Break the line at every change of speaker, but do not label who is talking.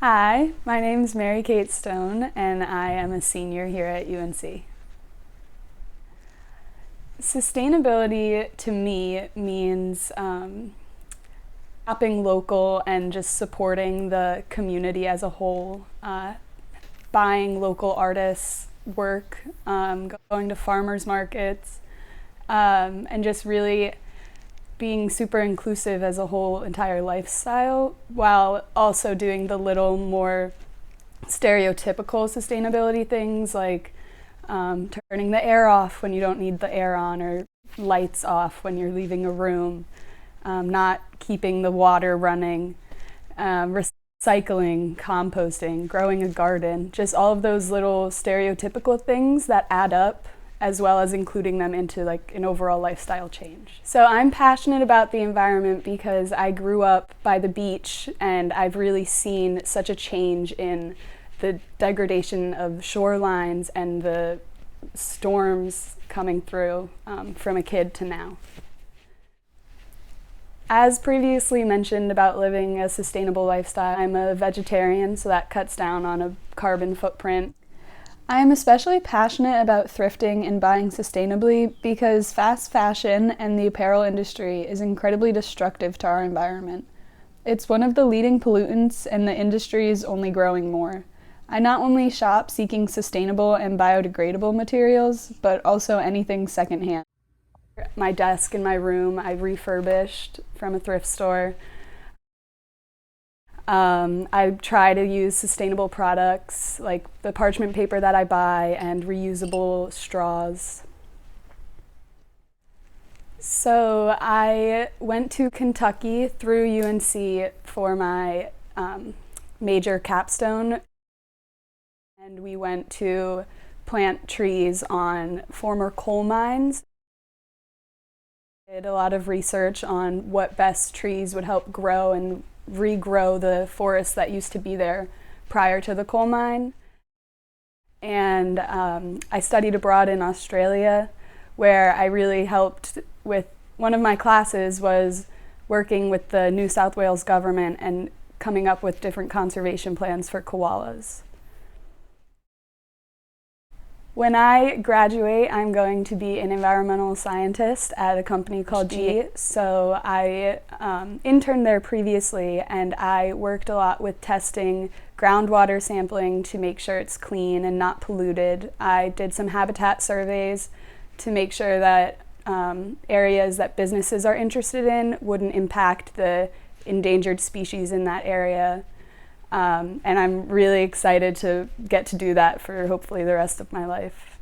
Hi, my name is Mary Kate Stone, and I am a senior here at UNC. Sustainability to me means shopping local and just supporting the community as a whole, buying local artists' work, going to farmers markets, and just really being super inclusive as a whole entire lifestyle while also doing the little more stereotypical sustainability things like turning the air off when you don't need the air on, or lights off when you're leaving a room, not keeping the water running, recycling, composting, growing a garden, just all of those little stereotypical things that add up, as well as including them into like an overall lifestyle change. So I'm passionate about the environment because I grew up by the beach and I've really seen such a change in the degradation of shorelines and the storms coming through from a kid to now. As previously mentioned about living a sustainable lifestyle, I'm a vegetarian, so that cuts down on a carbon footprint. I am especially passionate about thrifting and buying sustainably because fast fashion and the apparel industry is incredibly destructive to our environment. It's one of the leading pollutants, and the industry is only growing more. I not only shop seeking sustainable and biodegradable materials, but also anything secondhand. My desk in my room I refurbished from a thrift store. I try to use sustainable products like the parchment paper that I buy and reusable straws. So I went to Kentucky through UNC for my major capstone, and we went to plant trees on former coal mines. Did a lot of research on what best trees would help grow and regrow the forest that used to be there prior to the coal mine. And I studied abroad in Australia, where I really helped with one of my classes was working with the New South Wales government and coming up with different conservation plans for koalas. When I graduate, I'm going to be an environmental scientist at a company called G. So I interned there previously, and I worked a lot with testing groundwater sampling to make sure it's clean and not polluted. I did some habitat surveys to make sure that areas that businesses are interested in wouldn't impact the endangered species in that area. And I'm really excited to get to do that for hopefully the rest of my life.